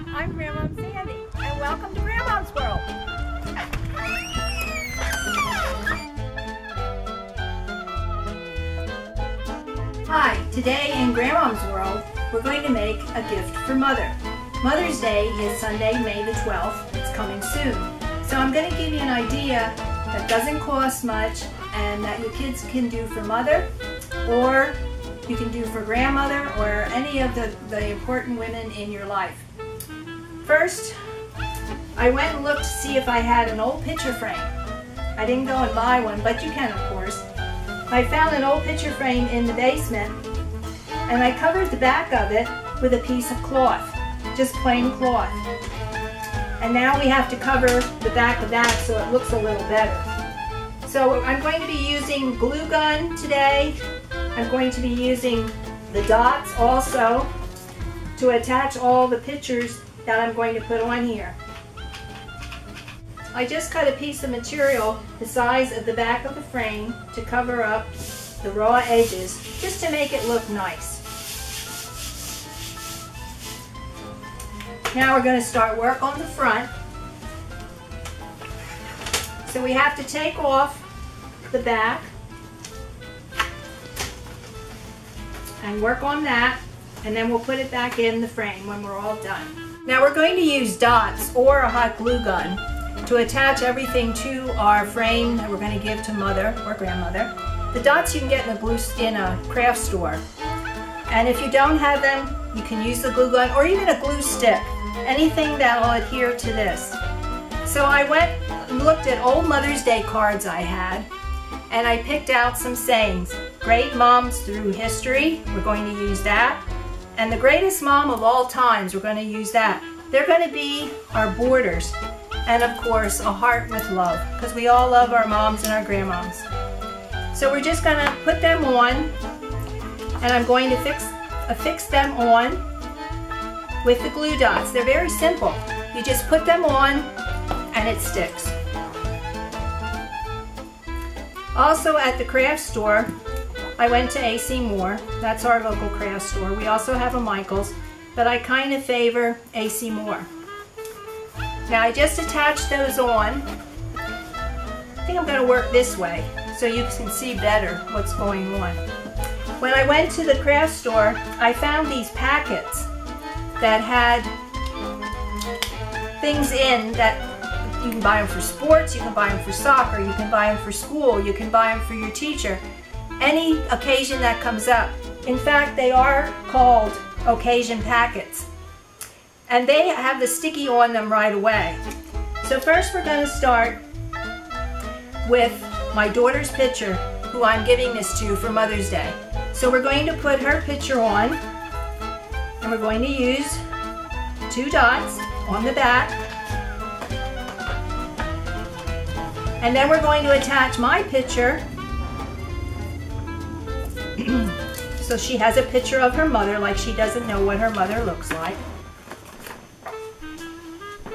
I'm Grandmom Sandy, and welcome to Grandmom's World. Hi, today in Grandmom's World, we're going to make a gift for Mother. Mother's Day is Sunday, May the 12th. It's coming soon. So I'm going to give you an idea that doesn't cost much and that your kids can do for Mother, or you can do for grandmother, or any of the important women in your life. First, I went and looked to see if I had an old picture frame. I didn't go and buy one, but you can, of course. I found an old picture frame in the basement, and I covered the back of it with a piece of cloth, just plain cloth. And now we have to cover the back of that so it looks a little better. So I'm going to be using glue gun today. I'm going to be using the dots also to attach all the pictures that I'm going to put on here. I just cut a piece of material the size of the back of the frame to cover up the raw edges, just to make it look nice. Now we're going to start work on the front. So we have to take off the back and work on that, and then we'll put it back in the frame when we're all done. Now we're going to use dots or a hot glue gun to attach everything to our frame that we're going to give to Mother or grandmother. The dots you can get in a craft store, and if you don't have them, you can use the glue gun or even a glue stick, anything that will adhere to this. So I went and looked at old Mother's Day cards I had, and I picked out some sayings. Great moms through history, we're going to use that. And the greatest mom of all times, we're going to use that. They're going to be our borders. And of course, a heart with love, because we all love our moms and our grandmoms. So we're just going to put them on, and I'm going to fix them on with the glue dots. They're very simple. You just put them on and it sticks. Also at the craft store, I went to A.C. Moore. That's our local craft store. We also have a Michael's, but I kind of favor A.C. Moore. Now I just attached those on. I think I'm going to work this way so you can see better what's going on. When I went to the craft store, I found these packets that had things in that you can buy them for sports, you can buy them for soccer, you can buy them for school, you can buy them for your teacher. Any occasion that comes up. In fact, they are called occasion packets. And they have the sticky on them right away. So first we're going to start with my daughter's picture, who I'm giving this to for Mother's Day. So we're going to put her picture on, and we're going to use 2 dots on the back. And then we're going to attach my picture. So she has a picture of her mother, like she doesn't know what her mother looks like.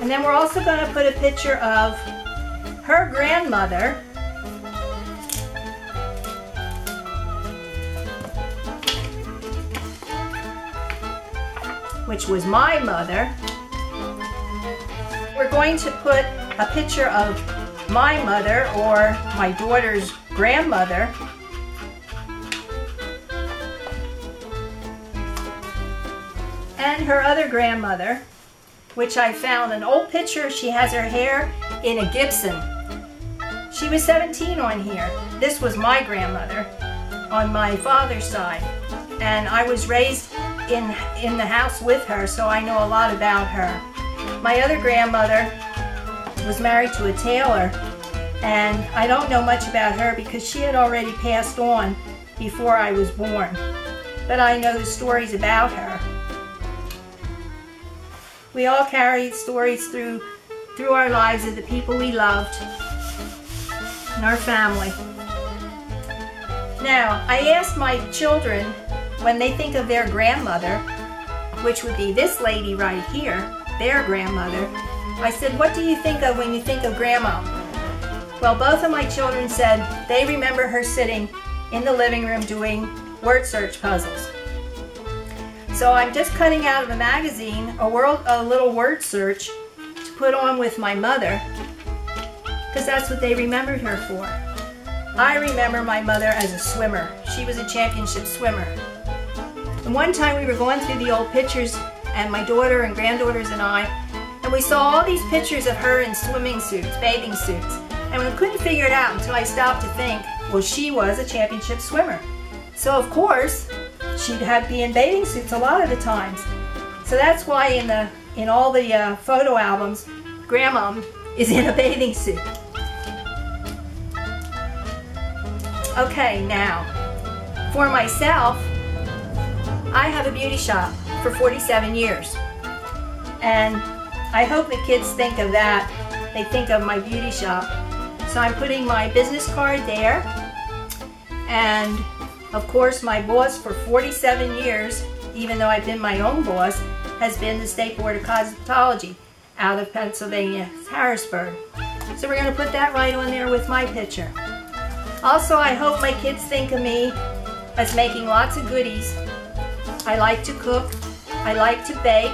And then we're also going to put a picture of her grandmother, which was my mother. We're going to put a picture of my mother, or my daughter's grandmother, and her other grandmother, which I found an old picture. She has her hair in a Gibson. She was 17 on here. This was my grandmother on my father's side, and I was raised in the house with her, so I know a lot about her. My other grandmother was married to a tailor, and I don't know much about her because she had already passed on before I was born, but I know the stories about her. We all carry stories through our lives of the people we loved and our family. Now, I asked my children, when they think of their grandmother, which would be this lady right here, their grandmother, I said, what do you think of when you think of Grandma? Well, both of my children said they remember her sitting in the living room doing word search puzzles. So I'm just cutting out of a magazine a little word search to put on with my mother, because that's what they remembered her for. I remember my mother as a swimmer. She was a championship swimmer. And one time we were going through the old pictures, and my daughter and granddaughters and I, and we saw all these pictures of her in swimming suits, bathing suits. And we couldn't figure it out until I stopped to think, well, she was a championship swimmer. So of course, she'd be in bathing suits a lot of the times. So that's why in all the photo albums, Grandma is in a bathing suit. Okay, now, for myself, I have a beauty shop for 47 years. And I hope the kids think of that. They think of my beauty shop. So I'm putting my business card there. And of course, my boss for 47 years, even though I've been my own boss, has been the State Board of Cosmetology out of Pennsylvania, Harrisburg. So we're going to put that right on there with my picture. Also, I hope my kids think of me as making lots of goodies. I like to cook, I like to bake,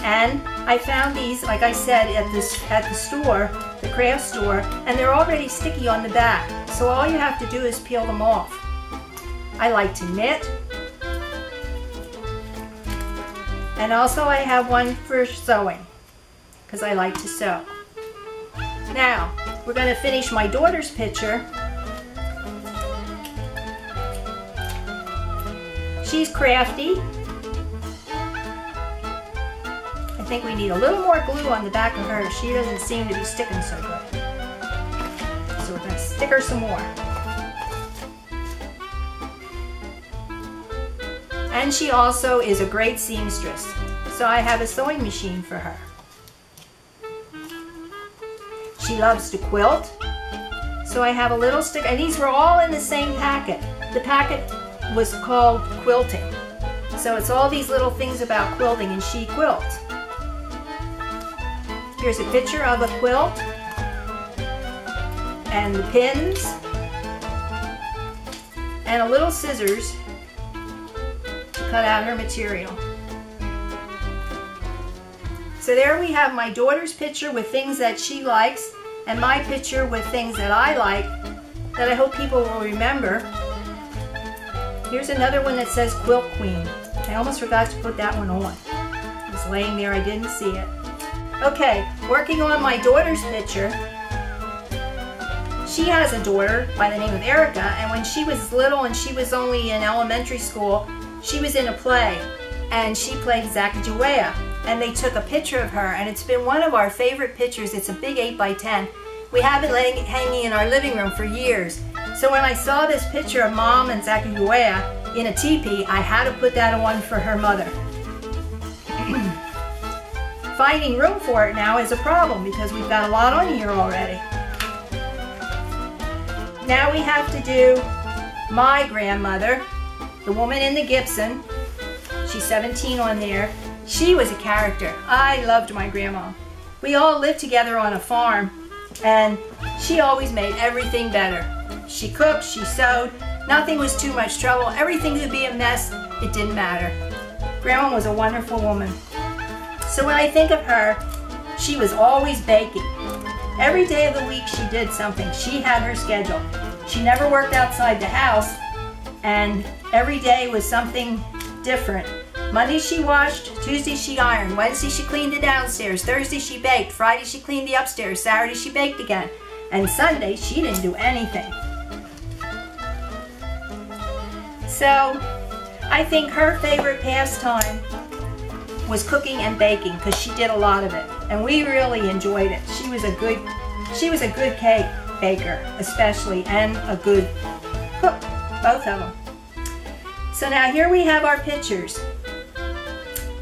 and I found these, like I said, at the store, the craft store, and they're already sticky on the back. So all you have to do is peel them off. I like to knit. And also I have one for sewing, because I like to sew. Now, we're going to finish my daughter's picture. She's crafty. I think we need a little more glue on the back of her. She doesn't seem to be sticking so good. So we're going to stick her some more. And she also is a great seamstress. So I have a sewing machine for her. She loves to quilt. So I have a little stick, and these were all in the same packet. The packet was called quilting. So it's all these little things about quilting, and she quilts. Here's a picture of a quilt, and the pins, and a little scissors to cut out her material. So there we have my daughter's picture with things that she likes, and my picture with things that I like that I hope people will remember. Here's another one that says Quilt Queen. I almost forgot to put that one on. It was laying there, I didn't see it. Okay, working on my daughter's picture. She has a daughter by the name of Erica, and when she was little and she was only in elementary school, she was in a play, and she played Sacagawea, and they took a picture of her, and it's been one of our favorite pictures. It's a big 8x10. We have it hanging in our living room for years. So when I saw this picture of Mom and Sacagawea in a teepee, I had to put that on for her mother. Finding room for it now is a problem because we've got a lot on here already. Now we have to do my grandmother, the woman in the Gibson. She's 17 on there. She was a character. I loved my grandma. We all lived together on a farm, and she always made everything better. She cooked, she sewed, nothing was too much trouble. Everything could be a mess, it didn't matter. Grandma was a wonderful woman. So when I think of her, she was always baking. Every day of the week she did something. She had her schedule. She never worked outside the house, and every day was something different. Monday she washed, Tuesday she ironed, Wednesday she cleaned the downstairs, Thursday she baked, Friday she cleaned the upstairs, Saturday she baked again, and Sunday she didn't do anything. So I think her favorite pastime was cooking and baking, because she did a lot of it, and we really enjoyed it. She was a good cake baker, especially, and a good cook, both of them. So now here we have our pictures.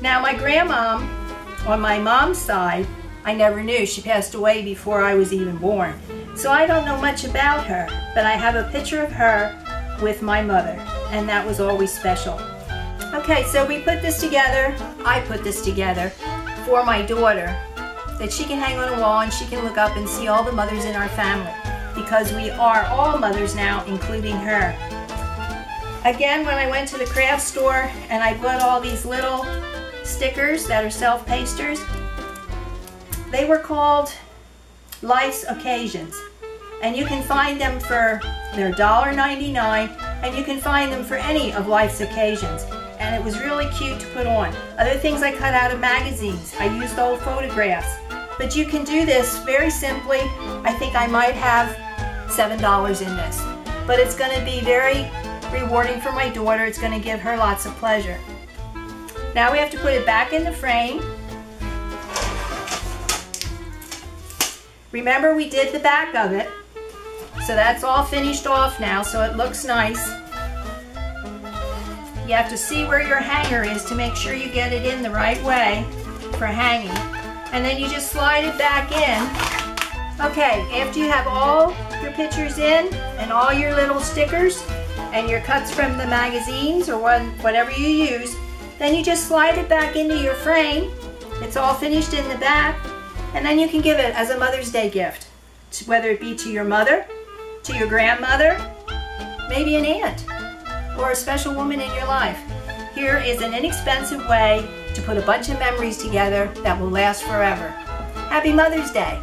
Now my grandma, on my mom's side, I never knew. She passed away before I was even born. So I don't know much about her, but I have a picture of her with my mother, and that was always special. Okay, so we put this together, I put this together for my daughter, that she can hang on a wall and she can look up and see all the mothers in our family, because we are all mothers now, including her. Again, when I went to the craft store and I bought all these little stickers that are self-pasters, they were called Life's Occasions. And you can find them for, they're $1.99, and you can find them for any of life's occasions. And it was really cute to put on. Other things I cut out of magazines. I used old photographs. But you can do this very simply. I think I might have $7 in this. But it's going to be very rewarding for my daughter. It's going to give her lots of pleasure. Now we have to put it back in the frame. Remember, we did the back of it. So that's all finished off now, so it looks nice. You have to see where your hanger is to make sure you get it in the right way for hanging. And then you just slide it back in. Okay, after you have all your pictures in and all your little stickers and your cuts from the magazines or whatever you use, then you just slide it back into your frame. It's all finished in the back, and then you can give it as a Mother's Day gift, whether it be to your mother, to your grandmother, maybe an aunt, or a special woman in your life. Here is an inexpensive way to put a bunch of memories together that will last forever. Happy Mother's Day!